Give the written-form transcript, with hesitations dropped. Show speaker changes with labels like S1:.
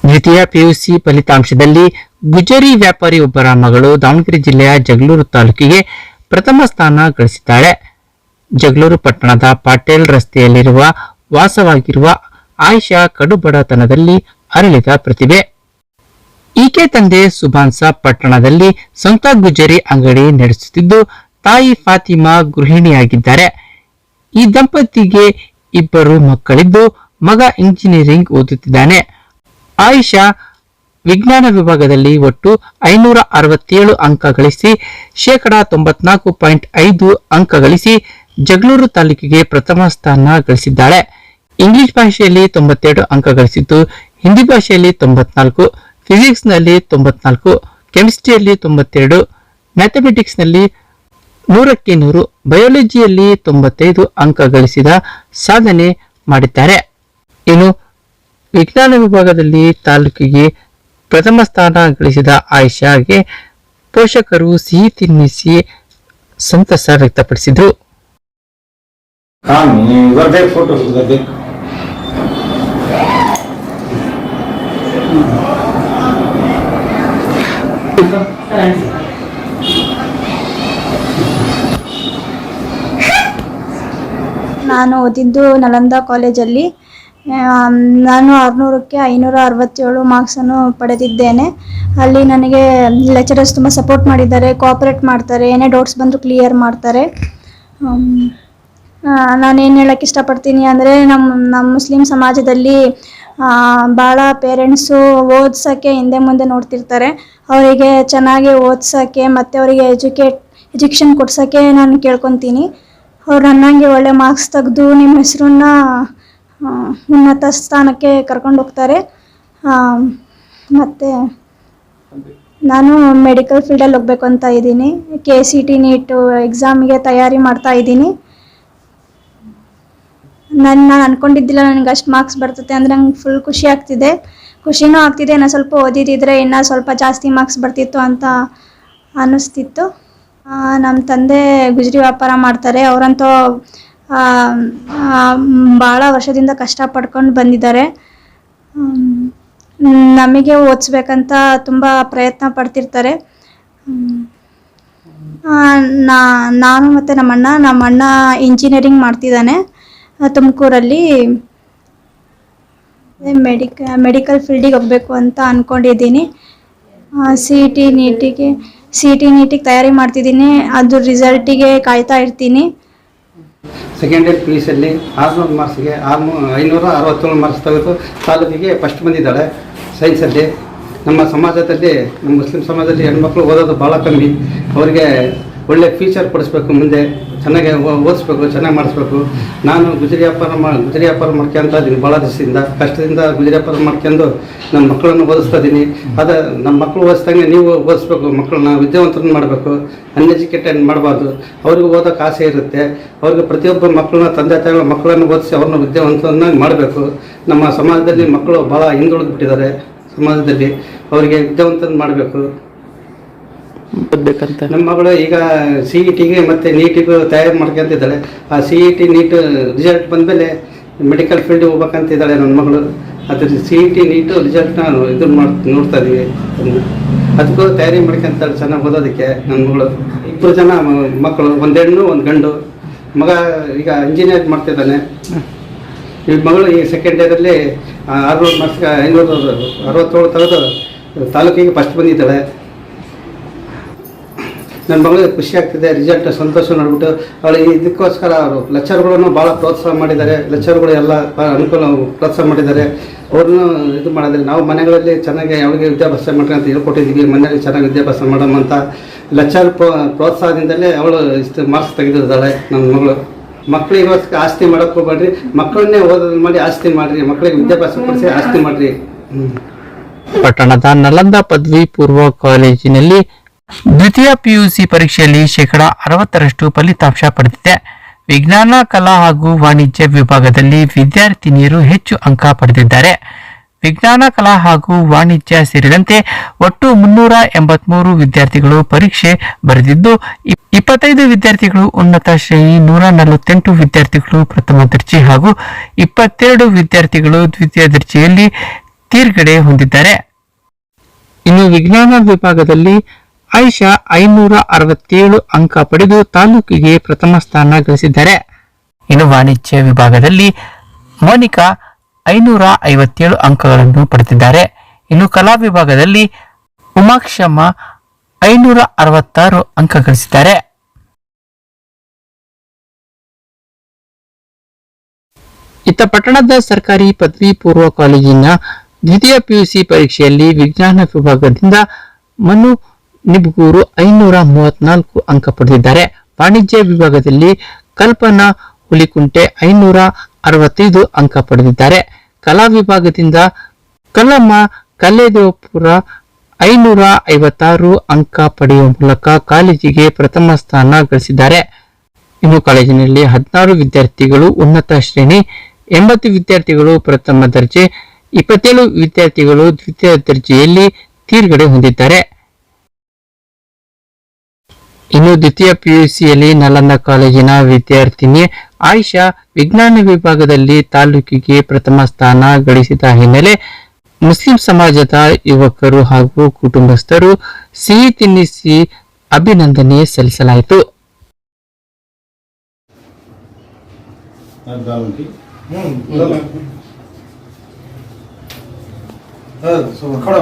S1: ದ್ವಿತೀಯ ಪಿಯುಸಿ ಫಲಿತಾಂಶದಲ್ಲಿ ಗುಜರಿ ವ್ಯಾಪಾರಿ ಒಬ್ಬರ ಮಗಳು ದಾವಣಗೆರೆ ಜಿಲ್ಲೆಯ ಜಗಳೂರು ತಾಲೂಕಿಗೆ ಪ್ರಥಮ ಸ್ಥಾನ ಗಳಿಸಿದ್ದಾಳೆ. ಜಗಳೂರು ಪಟ್ಟಣದ ಪಾಟೇಲ್ ರಸ್ತೆಯಲ್ಲಿರುವ ವಾಸವಾಗಿರುವ ಆಯಿಷಾ ಕಡುಬಡತನದಲ್ಲಿ ಅರಳಿದ ಪ್ರತಿಭೆ. ಈಕೆ ತಂದೆ ಸುಭಾನ್ಸ ಪಟ್ಟಣದಲ್ಲಿ ಸ್ವಂತ ಗುಜರಿ ಅಂಗಡಿ ನಡೆಸುತ್ತಿದ್ದು, ತಾಯಿ ಫಾತಿಮಾ ಗೃಹಿಣಿಯಾಗಿದ್ದಾರೆ. ಈ ದಂಪತಿಗೆ ಇಬ್ಬರು ಮಕ್ಕಳಿದ್ದು, ಮಗ ಇಂಜಿನಿಯರಿಂಗ್ ಓದುತ್ತಿದ್ದಾನೆ. ಆಯಿಷಾ ವಿಜ್ಞಾನ ವಿಭಾಗದಲ್ಲಿ ಒಟ್ಟು 567 ಅಂಕ ಗಳಿಸಿ ,94.5 ಅಂಕ ಗಳಿಸಿ ಜಗಳೂರು ತಾಲೂಕಿಗೆ ಪ್ರಥಮ ಸ್ಥಾನ ಗಳಿಸಿದ್ದಾಳೆ. ಇಂಗ್ಲಿಷ್ ಭಾಷೆಯಲ್ಲಿ 92 ಅಂಕ ಗಳಿಸಿದ್ದು, ಹಿಂದಿ ಭಾಷೆಯಲ್ಲಿ 94, ಫಿಸಿಕ್ಸ್ ನಲ್ಲಿ 94, ಕೆಮಿಸ್ಟ್ರಿಯಲ್ಲಿ 92, ಮ್ಯಾಥಮೆಟಿಕ್ಸ್ ನಲ್ಲಿ 100ಕ್ಕೆ 100, ಬಯಾಲಜಿಯಲ್ಲಿ 95 ಅಂಕ ಗಳಿಸಿದ ಸಾಧನೆ ಮಾಡಿದ್ದಾರೆ. ಇನ್ನು ವಿಜ್ಞಾನ ವಿಭಾಗದಲ್ಲಿ ತಾಲೂಕಿಗೆ ಪ್ರಥಮ ಸ್ಥಾನ ಗಳಿಸಿದ ಆಯಿಷಾಗೆ ಪೋಷಕರು ಸಿಹಿ ತಿನ್ನಿಸಿ ಸಂತಸ ವ್ಯಕ್ತಪಡಿಸಿದರು.
S2: ನಾನು ಓದಿದ್ದು ನಲಂದ ಕಾಲೇಜಲ್ಲಿ. ನಾನು 600ಕ್ಕೆ 567 ಮಾರ್ಕ್ಸನ್ನು ಪಡೆದಿದ್ದೇನೆ. ಅಲ್ಲಿ ನನಗೆ ಲೆಕ್ಚರರ್ಸ್ ತುಂಬ ಸಪೋರ್ಟ್ ಮಾಡಿದ್ದಾರೆ, ಕೋಆಪರೇಟ್ ಮಾಡ್ತಾರೆ, ಏನೇ ಡೌಟ್ಸ್ ಬಂದರೂ ಕ್ಲಿಯರ್ ಮಾಡ್ತಾರೆ. ನಾನೇನು ಹೇಳೋಕ್ಕೆ ಇಷ್ಟಪಡ್ತೀನಿ ಅಂದರೆ, ನಮ್ಮ ಮುಸ್ಲಿಂ ಸಮಾಜದಲ್ಲಿ ಭಾಳ ಪೇರೆಂಟ್ಸು ಓದ್ಸೋಕ್ಕೆ ಹಿಂದೆ ಮುಂದೆ ನೋಡ್ತಿರ್ತಾರೆ. ಅವರಿಗೆ ಚೆನ್ನಾಗಿ ಓದ್ಸೋಕ್ಕೆ ಮತ್ತು ಅವರಿಗೆ ಎಜುಕೇಷನ್ ಕೊಡ್ಸೋಕ್ಕೆ ನಾನು ಕೇಳ್ಕೊತೀನಿ. ಅವ್ರು ನನ್ನಂಗೆ ಒಳ್ಳೆ ಮಾರ್ಕ್ಸ್ ತೆಗೆದು ನಿಮ್ಮ ಹೆಸರನ್ನ ಉನ್ನತ ಸ್ಥಾನಕ್ಕೆ ಕರ್ಕೊಂಡು ಹೋಗ್ತಾರೆ. ಮತ್ತು ನಾನು ಮೆಡಿಕಲ್ ಫೀಲ್ಡಲ್ಲಿ ಹೋಗಬೇಕು ಅಂತ ಇದ್ದೀನಿ. KCET ನೀಟು ಎಕ್ಸಾಮಿಗೆ ತಯಾರಿ ಮಾಡ್ತಾ ಇದ್ದೀನಿ. ನಾನು ಅಂದ್ಕೊಂಡಿದ್ದಿಲ್ಲ ನನಗೆ ಅಷ್ಟು ಮಾರ್ಕ್ಸ್ ಬರ್ತದೆ ಅಂದರೆ ನಂಗೆ ಫುಲ್ ಖುಷಿ ಆಗ್ತಿದೆ. ಖುಷಿನೂ ಆಗ್ತಿದೆ. ನಾನು ಸ್ವಲ್ಪ ಓದಿದ್ದಿದ್ರೆ ಇನ್ನೂ ಸ್ವಲ್ಪ ಜಾಸ್ತಿ ಮಾರ್ಕ್ಸ್ ಬರ್ತಿತ್ತು ಅಂತ ಅನ್ನಿಸ್ತಿತ್ತು. ನಮ್ಮ ತಂದೆ ಗುಜರಿ ವ್ಯಾಪಾರ ಮಾಡ್ತಾರೆ. ಅವರಂತೂ ಭಾಳ ವರ್ಷದಿಂದ ಕಷ್ಟಪಡ್ಕೊಂಡು ಬಂದಿದ್ದಾರೆ. ನಮಗೆ ಓದಿಸ್ಬೇಕಂತ ತುಂಬ ಪ್ರಯತ್ನ ಪಡ್ತಿರ್ತಾರೆ. ನಾನು ಮತ್ತು ನಮ್ಮಣ್ಣ ಇಂಜಿನಿಯರಿಂಗ್ ಮಾಡ್ತಿದ್ದಾನೆ ತುಮಕೂರಲ್ಲಿ. ಮೆಡಿಕಲ್ ಫೀಲ್ಡಿಗೆ ಹೋಗಬೇಕು ಅಂತ ಅಂದ್ಕೊಂಡಿದ್ದೀನಿ. CET ನೀಟಿಗೆ ತಯಾರಿ ಮಾಡ್ತಿದ್ದೀನಿ. ಅದು ರಿಸಲ್ಟಿಗೆ ಕಾಯ್ತಾ ಇರ್ತೀನಿ.
S3: ಸೆಕೆಂಡ್ ಇಯರ್ PUCಯಲ್ಲಿ 600 ಮಾರ್ಕ್ಸ್ಗೆ 567 ಮಾರ್ಕ್ಸ್ ತೆಗೆದು ತಾಲೂಕಿಗೆ ಫಸ್ಟ್ ಬಂದಿದ್ದಾಳೆ ಸೈನ್ಸಲ್ಲಿ. ನಮ್ಮ ಸಮಾಜದಲ್ಲಿ, ನಮ್ಮ ಮುಸ್ಲಿಂ ಸಮಾಜದಲ್ಲಿ ಹೆಣ್ಮಕ್ಳು ಓದೋದು ಭಾಳ ಕಮ್ಮಿ. ಅವರಿಗೆ ಒಳ್ಳೆ ಫ್ಯೂಚರ್ ಕೊಡಿಸ್ಬೇಕು, ಮುಂದೆ ಚೆನ್ನಾಗಿ ಓದಿಸ್ಬೇಕು, ಚೆನ್ನಾಗಿ ಮಾಡಿಸ್ಬೇಕು. ನಾನು ಗುಜರಿ ವ್ಯಾಪಾರ ಮಾಡ್ಕೊಂತ ಇದ್ದೀನಿ. ಭಾಳ ದಿವಸದಿಂದ ಕಷ್ಟದಿಂದ ಗುಜರಿ ವ್ಯಾಪಾರ ಮಾಡ್ಕೊಂಡು ನನ್ನ ಮಕ್ಕಳನ್ನು ಓದಿಸ್ತಾ ಇದ್ದೀನಿ. ಅದು ನಮ್ಮ ಮಕ್ಕಳು ಓದಿಸ್ದಂಗೆ ನೀವು ಓದಿಸ್ಬೇಕು. ಮಕ್ಕಳನ್ನ ವಿದ್ಯಾವಂತರನ್ನು ಮಾಡಬೇಕು, ಅನ್ಎಜುಕೇಟೆಡ್ ಮಾಡಬಾರ್ದು. ಅವ್ರಿಗೆ ಓದೋಕ್ಕೆ ಆಸೆ ಇರುತ್ತೆ. ಅವ್ರಿಗೆ ಪ್ರತಿಯೊಬ್ಬ ಮಕ್ಕಳನ್ನ, ತಂದೆ ತಾಯಿಗಳ ಮಕ್ಕಳನ್ನು ಓದಿಸಿ ಅವ್ರನ್ನ ವಿದ್ಯಾವಂತರನ್ನಾಗಿ ಮಾಡಬೇಕು. ನಮ್ಮ ಸಮಾಜದಲ್ಲಿ ಮಕ್ಕಳು ಭಾಳ ಹಿಂದುಳಿದ್ಬಿಟ್ಟಿದ್ದಾರೆ. ಸಮಾಜದಲ್ಲಿ ಅವರಿಗೆ ವಿದ್ಯಾವಂತರನ್ನು ಮಾಡಬೇಕು. ನಮ್ಮ ಮಗಳು ಈಗ CETಗೆ ಮತ್ತು ನೀಟಿಗೂ ತಯಾರಿ ಮಾಡ್ಕೊಂತಿದ್ದಾಳೆ. ಆ CET ನೀಟ್ ರಿಸಲ್ಟ್ ಬಂದಮೇಲೆ ಮೆಡಿಕಲ್ ಫೀಲ್ಡ್ ಹೋಗ್ಬೇಕಂತಿದ್ದಾಳೆ ನನ್ನ ಮಗಳು. ಅದ್ರ CET ನೀಟು ರಿಸಲ್ಟ್ನ ನೋಡ್ತಾ ಇದ್ದೀವಿ. ಅದಕ್ಕೂ ತಯಾರಿ ಮಾಡ್ಕೊಂತಾಳೆ ಚೆನ್ನಾಗಿ ಓದೋದಕ್ಕೆ ನನ್ನ ಮಗಳು. 2 ಜನ ಮಕ್ಕಳು, 1 ಹೆಣ್ಣು 1 ಗಂಡು. ಮಗ ಈಗ ಇಂಜಿನಿಯರ್ ಮಾಡ್ತಿದ್ದಾನೆ. ಈ ಮಗಳು ಈ ಸೆಕೆಂಡ್ ಇಯರಲ್ಲಿ 600 ಮಾರ್ಕ್ಸ್ಗೆ 567 ತೆಗೆದು ತಾಲೂಕಿಗೆ ಫಸ್ಟ್ ಬಂದಿದ್ದಾಳೆ. ನನ್ನ ಮಗಳಿಗೆ ಖುಷಿ ಆಗ್ತಿದೆ. ರಿಸಲ್ಟ್ ಸಂತೋಷ ನೋಡ್ಬಿಟ್ಟು ಅವಳು ಇದಕ್ಕೋಸ್ಕರ ಅವರು ಲೆಕ್ಚರ್ಗಳನ್ನು ಭಾಳ ಪ್ರೋತ್ಸಾಹ ಮಾಡಿದ್ದಾರೆ. ಲೆಕ್ಚರ್ಗಳು ಎಲ್ಲ ಅನುಕೂಲ ಪ್ರೋತ್ಸಾಹ ಮಾಡಿದ್ದಾರೆ. ಅವ್ರನ್ನೂ ಇದು ಮಾಡಿದ್ರೆ ನಾವು ಮನೆಗಳಲ್ಲಿ ಚೆನ್ನಾಗಿ ಅವಳಿಗೆ ವಿದ್ಯಾಭ್ಯಾಸ ಮಾಡ್ರಿ ಅಂತ ಹೇಳ್ಕೊಟ್ಟಿದ್ದೀವಿ. ಮನೆಯಲ್ಲಿ ಚೆನ್ನಾಗಿ ವಿದ್ಯಾಭ್ಯಾಸ ಮಾಡೋಣ ಅಂತ ಲೆಕ್ಚರ್ ಪ್ರೋತ್ಸಾಹದಿಂದಲೇ ಅವಳು ಇಷ್ಟು ಮಾರ್ಕ್ಸ್ ತೆಗೆದಿದ್ದಾಳೆ ನನ್ನ ಮಗಳು. ಮಕ್ಕಳಿಗೋಸ್ಕರ ಆಸ್ತಿ ಮಾಡೋಕ್ಕೆ ಹೋಗ್ಬೇಡ್ರಿ, ಮಕ್ಕಳನ್ನೇ ಓದೋದು ಮಾಡಿ ಆಸ್ತಿ ಮಾಡಿರಿ, ಮಕ್ಕಳಿಗೆ ವಿದ್ಯಾಭ್ಯಾಸ ಕೊಡಿಸಿ ಆಸ್ತಿ ಮಾಡಿರಿ.
S1: ಪಟ್ಟಣದ ನಲಂದ ಪದವಿ ಪೂರ್ವ ಕಾಲೇಜಿನಲ್ಲಿ ದ್ವಿತೀಯ PUC ಪರೀಕ್ಷೆಯಲ್ಲಿ ,60% ಫಲಿತಾಂಶ ಪಡೆದಿದೆ. ವಿಜ್ಞಾನ, ಕಲಾ ಹಾಗೂ ವಾಣಿಜ್ಯ ವಿಭಾಗದಲ್ಲಿ ವಿದ್ಯಾರ್ಥಿನಿಯರು ಹೆಚ್ಚು ಅಂಕ ಪಡೆದಿದ್ದಾರೆ. ವಿಜ್ಞಾನ, ಕಲಾ ಹಾಗೂ ವಾಣಿಜ್ಯ ಸೇರಿದಂತೆ ಒಟ್ಟು 383 ವಿದ್ಯಾರ್ಥಿಗಳು ಪರೀಕ್ಷೆ ಬರೆದಿದ್ದು, 25 ವಿದ್ಯಾರ್ಥಿಗಳು ಉನ್ನತ ಶ್ರೇಣಿ, 148 ವಿದ್ಯಾರ್ಥಿಗಳು ಪ್ರಥಮ ದರ್ಜೆ ಹಾಗೂ 22 ವಿದ್ಯಾರ್ಥಿಗಳು ದ್ವಿತೀಯ ದರ್ಜೆಯಲ್ಲಿ ತೇರ್ಗಡೆ ಹೊಂದಿದ್ದಾರೆ. ಇನ್ನು ವಿಜ್ಞಾನ ವಿಭಾಗದಲ್ಲಿ ಆಯಿಷಾ 567 ಅಂಕ ಪಡೆದು ತಾಲೂಕಿಗೆ ಪ್ರಥಮ ಸ್ಥಾನ ಗಳಿಸಿದ್ದಾರೆ. ಇನ್ನು ವಾಣಿಜ್ಯ ವಿಭಾಗದಲ್ಲಿ ಮೋನಿಕಾ 557 ಅಂಕಗಳನ್ನು ಪಡೆದಿದ್ದಾರೆ. ಇನ್ನು ಕಲಾ ವಿಭಾಗದಲ್ಲಿ ಉಮಾಕ್ಷಮ್ಮ 566 ಅಂಕ ಗಳಿಸಿದ್ದಾರೆ. ಇತ್ತ ಪಟ್ಟಣದ ಸರ್ಕಾರಿ ಪದವಿ ಪೂರ್ವ ಕಾಲೇಜಿನ ದ್ವಿತೀಯ ಪಿಯುಸಿ ಪರೀಕ್ಷೆಯಲ್ಲಿ ವಿಜ್ಞಾನ ವಿಭಾಗದಿಂದ ಮನು ನಿಬ್ಗೂರು 534 ಅಂಕ ಪಡೆದಿದ್ದಾರೆ. ವಾಣಿಜ್ಯ ವಿಭಾಗದಲ್ಲಿ ಕಲ್ಪನಾ ಹುಲಿಕುಂಟೆ 565 ಅಂಕ ಪಡೆದಿದ್ದಾರೆ. ಕಲಾ ವಿಭಾಗದಿಂದ ಕಲ್ಲಮ್ಮ ಕಲ್ಲೇದೇವಪುರ 556 ಅಂಕ ಪಡೆಯುವ ಮೂಲಕ ಕಾಲೇಜಿಗೆ ಪ್ರಥಮ ಸ್ಥಾನ ಗಳಿಸಿದ್ದಾರೆ. ಇನ್ನು ಕಾಲೇಜಿನಲ್ಲಿ 16 ವಿದ್ಯಾರ್ಥಿಗಳು ಉನ್ನತ ಶ್ರೇಣಿ, 80 ವಿದ್ಯಾರ್ಥಿಗಳು ಪ್ರಥಮ ದರ್ಜೆ, 27 ವಿದ್ಯಾರ್ಥಿಗಳು ದ್ವಿತೀಯ ದರ್ಜೆಯಲ್ಲಿ ತೇರ್ಗಡೆ ಹೊಂದಿದ್ದಾರೆ. ಇನ್ನು ದ್ವಿತೀಯ ಪಿಯುಸಿಯಲ್ಲಿ ನಲಂದ ಕಾಲೇಜಿನ ವಿದ್ಯಾರ್ಥಿನಿ ಆಯಿಷಾ ವಿಜ್ಞಾನ ವಿಭಾಗದಲ್ಲಿ ತಾಲೂಕಿಗೆ ಪ್ರಥಮ ಸ್ಥಾನ ಗಳಿಸಿದ ಹಿನ್ನೆಲೆ ಮುಸ್ಲಿಂ ಸಮಾಜದ ಯುವಕರು ಹಾಗೂ ಕುಟುಂಬಸ್ಥರು ಸಿಹಿ ತಿನ್ನಿಸಿ ಅಭಿನಂದನೆ ಸಲ್ಲಿಸಲಾಯಿತು.
S4: खड़ा